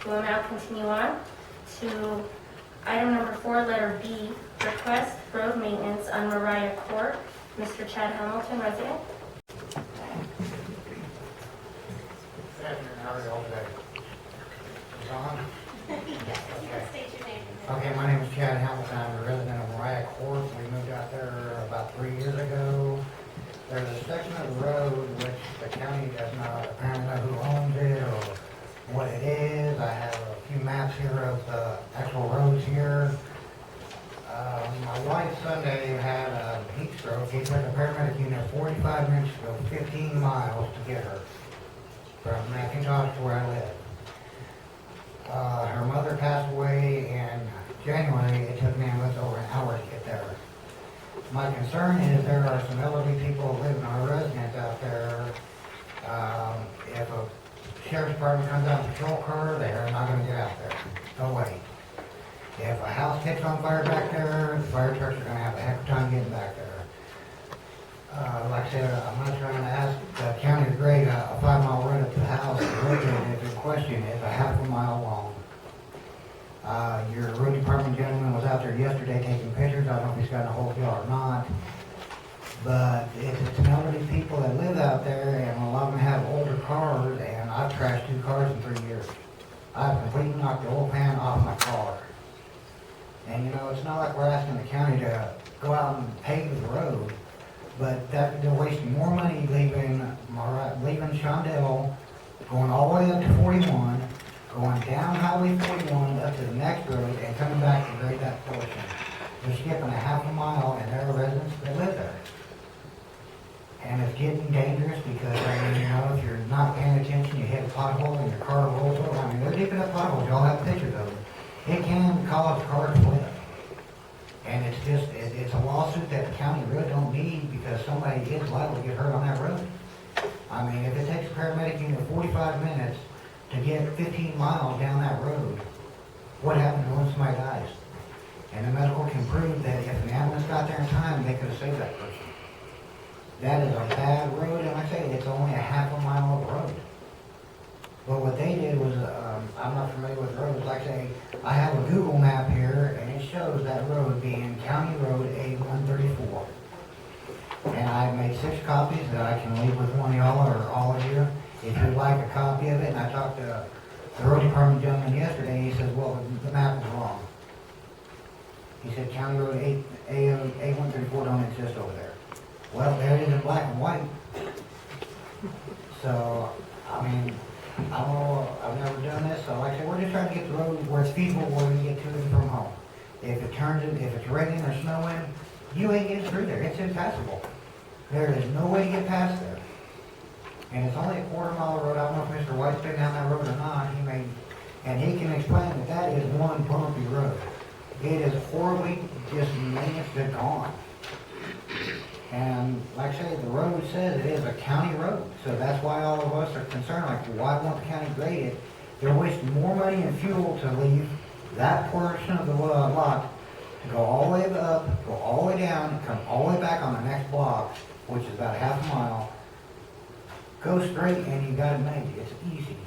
We will now continue on to item number 4, letter B, request road maintenance on Mirah Court. Mr. Chad Hamilton, resident. Good afternoon, how are you all today? Is on? State your name. Okay, my name is Chad Hamilton, I'm a resident of Mirah Court. We moved out there about 3 years ago. There's a section of the road which the county does not apparently know who owns it or what it is. I have a few maps here of the actual roads here. My wife Sunday had a heat stroke. He took a paramedic unit 45 minutes to go 15 miles to get her from McIntosh to where I live. Her mother passed away in January. It took me over an hour to get there. My concern is there are some elderly people living in our residence out there. If a sheriff's department comes out in a patrol car, they're not going to get out there. No way. If a house catches on fire back there, the fire trucks are going to have a heck of a time getting back there. Like I said, I'm not trying to ask the county to grade a 5-mile road up to the house. The road if in question is a half a mile long. Your road department gentleman was out there yesterday taking pictures. I don't know if he's got a hold deal or not. But it's elderly people that live out there, and a lot of them have older cars, and I've trashed 2 cars in 3 years. I've completely knocked the oil pan off my car. And you know, it's not like we're asking the county to go out and pave the road, but that they're wasting more money leaving Shondell, going all the way up to 41, going down Highway 41 up to the next road, and coming back to grade that portion. They're skipping a half a mile, and there are residents that live there. And it's getting dangerous because, I mean, you know, if you're not paying attention, you hit a pothole and your car rolls over. I mean, they're deep in the potholes. Y'all have pictures of them. It can cause a car to flip. And it's just, it's a lawsuit that the county really don't need because somebody is liable to get hurt on that road. I mean, if it takes a paramedic unit 45 minutes to get 15 miles down that road, what happens when somebody dies? And the medical can prove that if an ambulance got there in time, they could have saved that person. That is a bad road, and like I say, it's only a half a mile of road. But what they did was, I'm not familiar with roads, like I say, I have a Google map here, and it shows that road being County Road A134. And I made 6 copies that I can leave with one of y'all or all of you, if you'd like a copy of it. And I talked to the road department gentleman yesterday, and he says, well, the map is wrong. He said County Road A134 don't exist over there. Well, there it is in black and white. So, I mean, I don't know, I've never done this, so like I said, we're just trying to get the road where it's feasible where we can get to and from home. If it's raining or snowing, you ain't getting through there. It's impassable. There is no way to get past there. And it's only a quarter-mile road. I don't know if Mr. White's been down that road or not. And he can explain that that is one bumpy road. It is horribly just maintenance gone. And like I say, the road says it is a county road. So that's why all of us are concerned, like, why won't the county grade it? They're wasting more money and fuel to leave that portion of the lot to go all the way up, go all the way down, come all the way back on the next block, which is about half a mile. Go straight and you got it made. It's easy.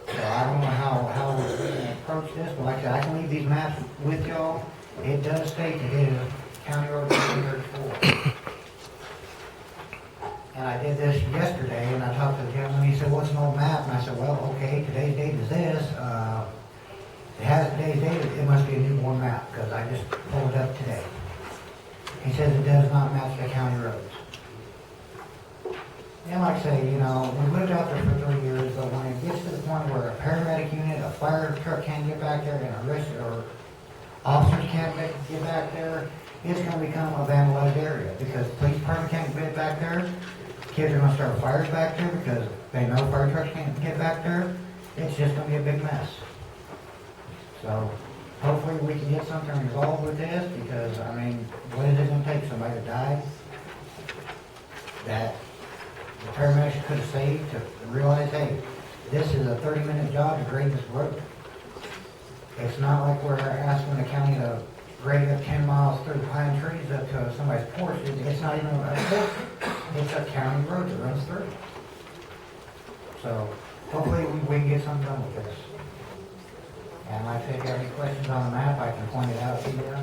So I don't know how we're going to approach this, but like I said, I can leave these maps with y'all. It does state that it is County Road 34. And I did this yesterday, and I talked to the gentleman, he said, what's an old map? And I said, well, okay, today's date is this. It has today's date, it must be a newborn map, because I just pulled it up today. He says it does not match the county roads. And like I say, you know, we lived out there for 3 years, but when it gets to the point where a paramedic unit, a fire truck can't get back there, and or officers can't get back there, it's going to become a vandalized area because the police department can't get back there. Kids are going to start fires back there because they know fire trucks can't get back there. It's just going to be a big mess. So hopefully we can get something resolved with this because, I mean, what is it going to take? Somebody to die? That the paramedics could have saved to realize, hey, this is a 30-minute job to grade this road. It's not like we're asking the county to grade up 10 miles through pine trees up to somebody's porch. It's not even a porch. It's a county road that runs through. So hopefully we can get something done with this. And like I said, if you have any questions on the map, I can point it out to you.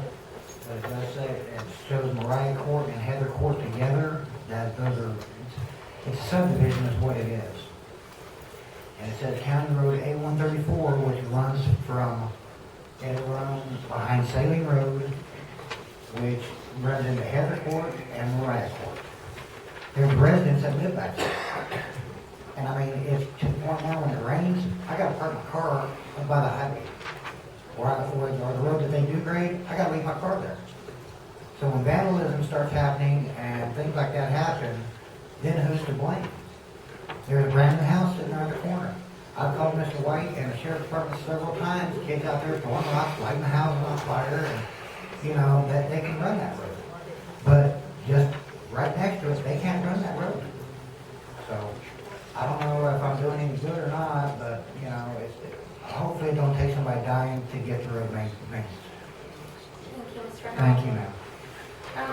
But it does say, it shows Mirah Court and Heather Court together, it's subdivision is what it is. And it says County Road A134, which runs behind Saline Road, which runs into Heather Court and Mirah Court. There's residents that live back there. And I mean, it's to the point now when it rains, I gotta park my car up by the highway. Or the road that they do grade, I gotta leave my car there. So when vandalism starts happening and things like that happen, then who's to blame? There's a brand new house sitting around the corner. I've called Mr. White and the sheriff's department several times, kids out there throwing rocks, lighting the houses on fire, and, you know, that they can run that road. But just right next to us, they can't run that road. So, I don't know if I'm doing any good or not, but, you know, hopefully it don't take somebody dying to get the road maintenance. Thank you, Mr. Thank you, ma'am.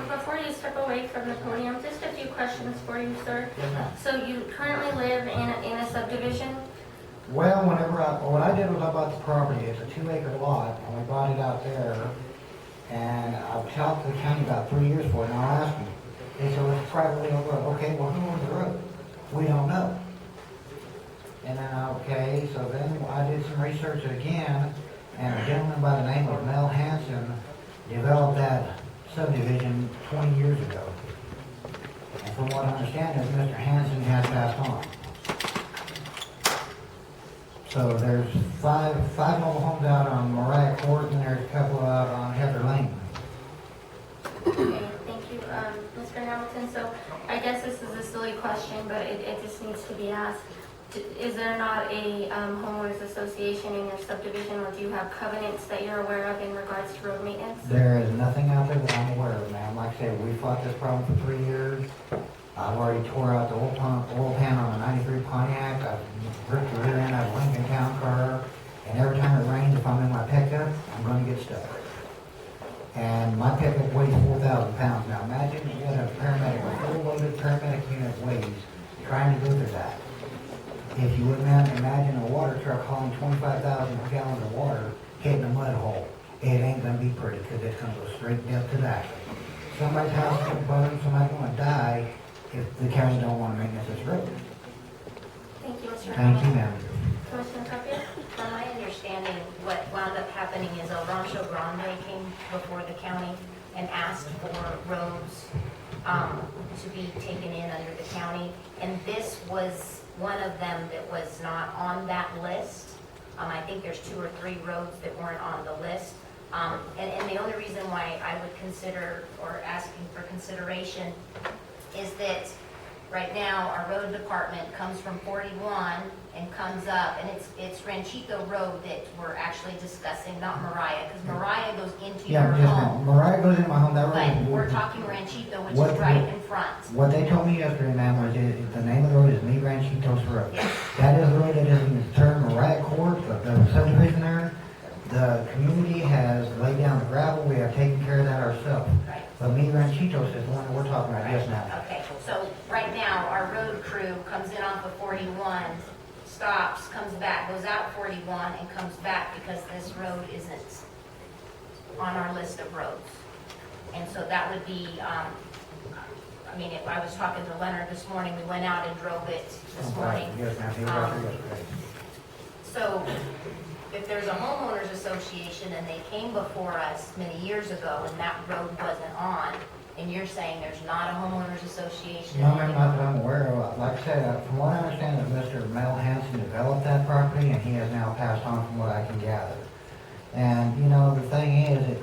Before you step away from the podium, just a few questions for you, sir. Yes, ma'am. So you currently live in a subdivision? Well, what I did was I bought the property. It's a 2-acre lot, and we bought it out there. And I've talked to the county about 3 years for it, and I asked them. They said, well, it's privately owned road. Okay, well, who owns the road? We don't know. And then, okay, so then I did some research again, and a gentleman by the name of Mel Hansen developed that subdivision 20 years ago. And from what I understand is Mr. Hansen has passed on. So there's five mobile homes out on Mirah Court, and there's a couple out on Heather Lane. Okay, thank you, Mr. Hamilton. So I guess this is a silly question, but it just needs to be asked. Is there not a homeowners association in your subdivision, or do you have covenants that you're aware of in regards to road maintenance? There is nothing out there that I'm aware of, ma'am. Like I said, we fought this problem for 3 years. I've already tore out the oil pan on a 93 Pontiac. I've ripped the rear end out of a Lincoln Town car. And every time it rains, if I'm in my pickup, I'm going to get stuck. And my pickup weighs 4,000 pounds. Now imagine you got a paramedic, a full loaded paramedic unit weighs, trying to go through that. If you would imagine a water truck hauling 25,000 gallons of water hitting a mud hole, it ain't going to be pretty because it's going to go straight down to that. Somebody's house is going to burn, somebody's going to die if the county don't want to maintenance this road. Thank you, Mr. Thank Hamilton. you, ma'am. Commissioner Tapia? From my understanding, what wound up happening is El Rancho Grande came before the county and asked for roads to be taken in under the county. And this was one of them that was not on that list. I think there's 2 or 3 roads that weren't on the list. And the only reason why I would consider or asking for consideration is that right now our road department comes from 41 and comes up, and it's Ranchito Road that we're actually discussing, not Mirah, because Mirah goes into your Yeah, home. Mirah goes in my home. That road But is we're talking Ranchito, which What- is right in front. What they told me yesterday, ma'am, was the name of the road is Mi Ranchitos Road. Yes. That is the road that is in the term Mirah Court, the subdivision there. The community has laid down the gravel. We have taken care of that ourselves. Right. But Mi Ranchitos is the one that we're talking about just now. Okay, so right now, our road crew comes in off of 41, stops, comes back, goes out 41, and comes back because this road isn't on our list of roads. And so that would be, if I was talking to Leonard this morning, we went out and drove it this morning. Yes, ma'am. He was out there yesterday. So if there's a homeowners association and they came before us many years ago and that road wasn't on, and you're saying there's not a homeowners association? No, ma'am, not that I'm aware of. Like I said, from what I understand, that Mr. Mel Hansen developed that property, and he has now passed on from what I can gather. And, you know, the thing is,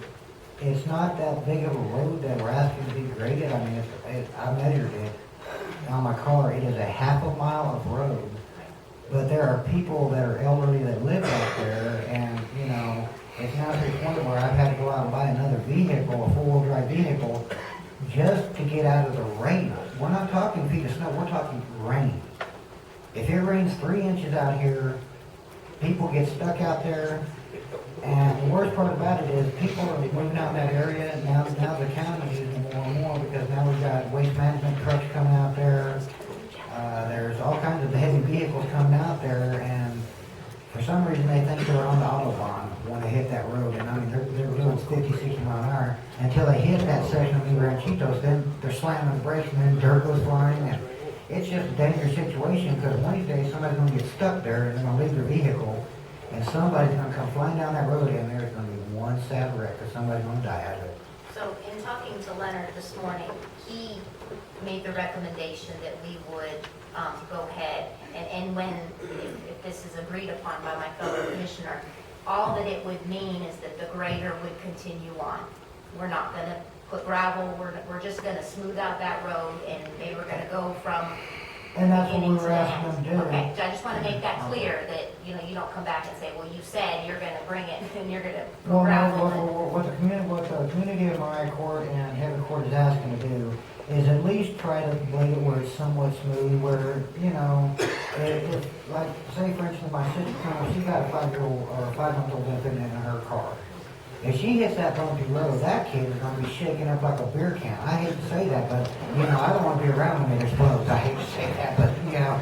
it's not that big of a road that we're asking to be graded. I mean, I measured it on my car. It is a half a mile of road. But there are people that are elderly that live out there, and, you know, it's now to the point where I've had to go out and buy another vehicle, a four-wheel drive vehicle, just to get out of the rain. We're not talking feet of snow, we're talking rain. If it rains 3 inches out here, people get stuck out there. And the worst part about it is people are moving out in that area, and now the county's using it more and more because now we've got waste management trucks coming out there. There's all kinds of heavy vehicles coming out there, and for some reason they think they're on the Autobahn when they hit that road, and I mean, they're doing 50, 60 mile an hour until they hit that section of the Ranchitos, then they're slamming the brakes, and then dirt goes flying, and it's just a dangerous situation, because one of these days somebody's gonna get stuck there, and they're gonna leave their vehicle, and somebody's gonna come flying down that road, and there's gonna be one sad wreck, because somebody's gonna die out of it. So in talking to Leonard this morning, he made the recommendation that we would go ahead and when, if this is agreed upon by my fellow commissioner, all that it would mean is that the grader would continue on. We're not going to put gravel, we're just going to smooth out that road, and they were going to go from And that's what we beginning to were the asking them end. to do. Okay, so I just want to make that clear, that, you know, you don't come back and say, well, you said you're going to bring it, and you're going to Well, gravel. what the community of Mirah Court and Hewett Court is asking to do is at least try to blade it where it's somewhat smooth, where, you know, if like, say for instance, my sister, she got a 5-year-old or a 5-month-old infant in her car. If she hits that bumpy road, that kid is gonna be shaking up like a beer can. I hate to say that, but, you know, I don't wanna be around when it explodes. I hate to say that, but, you know,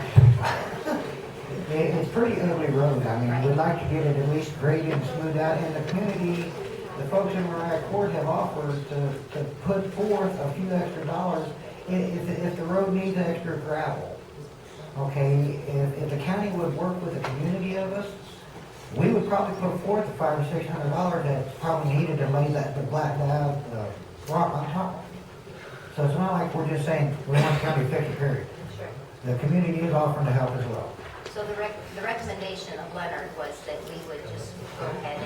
it's pretty ugly road. I mean, we'd like to get it at least graded and smoothed out, and the community, the folks in Mirah Court have offered to put forth a few extra dollars if the road needs extra gravel. Okay, if the county would work with the community of us, we would probably put forth the $500 or $600 that's probably needed to lay the black rock on top. So it's not like we're just saying we want the county to fix it, period. Sure. The community is offering to help as well. So the recommendation of Leonard was that we would just go ahead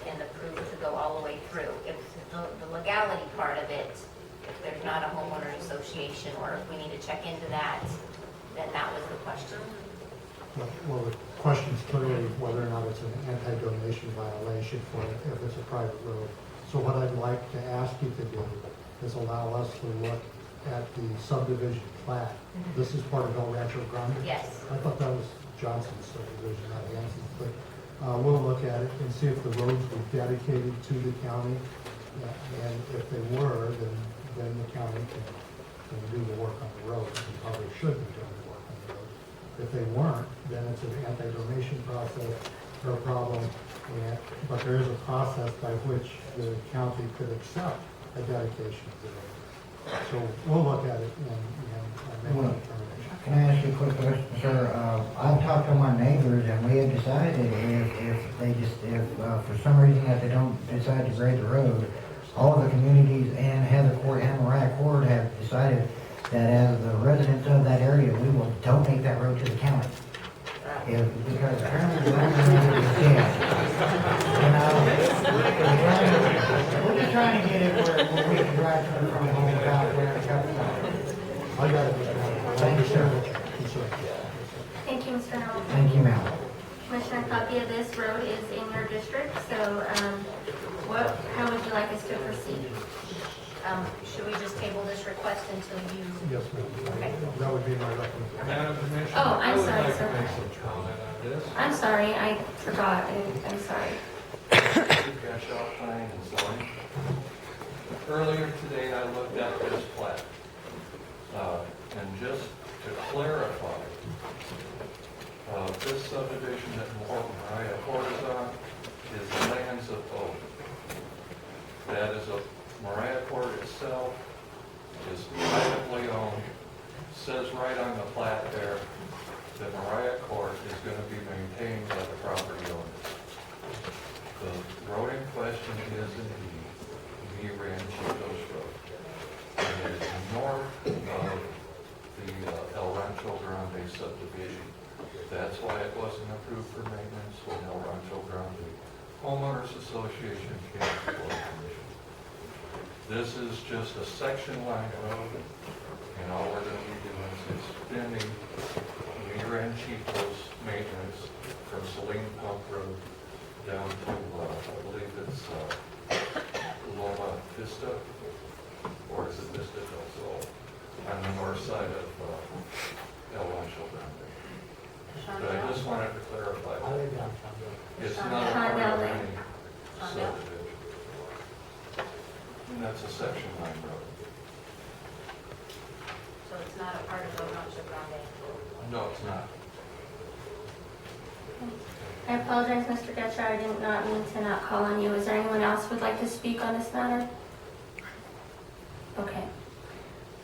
and approve to go all the way through. If the legality part of it, if there's not a homeowner association, or if we need to check into that, then that was the question. Well, the question's clearly whether or not it's an anti-donation violation for if it's a private road. So what I'd like to ask you to do is allow us to look at the subdivision plat. This is part of El Rancho Grande? Yes. I thought that was Johnson's subdivision, not Hanson's, but we'll look at it and see if the roads were dedicated to the county. And if they were, then the county can do the work on the road, and probably should be doing the work on the road. If they weren't, then it's an anti-donation process or a problem. But there is a process by which the county could accept a dedication of the road. So we'll look at it and make a determination. Can I ask you a quick question, sir? I've talked to my neighbors, and we have decided if for some reason that they don't decide to grade the road, all of the communities and Heather Court and Mirah Court have decided that as the residents of that area, we will donate that road to the county. Because apparently the owner is dead. You know, we're just trying to get it where we can drive to and from home without wearing a couple of. I got it. Thank you, sir. Thank you, Mr. Hamilton. Thank you, ma'am. Commissioner, a copy of this road is in your district, so how would you like us to proceed? Should we just table this request until you? Yes, ma'am. That would be my recommendation. Madam Commissioner, Oh, I'm I would sorry, like sir. to make some comment on this. I'm sorry, I forgot. I'm sorry. You've got shop plan and zoning. Earlier today, I looked at this plat. And just to clarify, this subdivision that Mirah Court is on is lands of oak. That is Mirah Court itself is privately owned. Says right on the plat there that Mirah Court is going to be maintained by the property owners. The road in question is indeed Mirah and Chico's Road. And it is north of the El Rancho Grande subdivision. That's why it wasn't approved for maintenance when El Rancho Grande Homeowners Association came before the commission. This is just a section line road, and all we're going to be doing is extending Mirah and Chico's maintenance from Saline Pump Road down to, I believe it's Loma Vista, or is it Vista del Sol, on the north side of El Rancho Grande. But I just wanted to clarify that. It's not a part of any subdivision. And that's a section line road. So it's not a part of El Rancho Grande? No, it's not. apologize, Mr. Getchell, I did not mean to not call on you. Is there anyone else who would like to speak on this matter? Okay.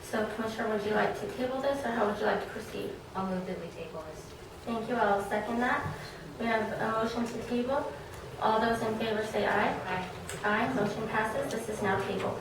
So Commissioner, would you like to table this, or how would you like to proceed? I'll move that we table this. Thank you, I'll second that. We have a motion to table. All those in favor say aye. Aye. Aye, motion passes. This is now tabled.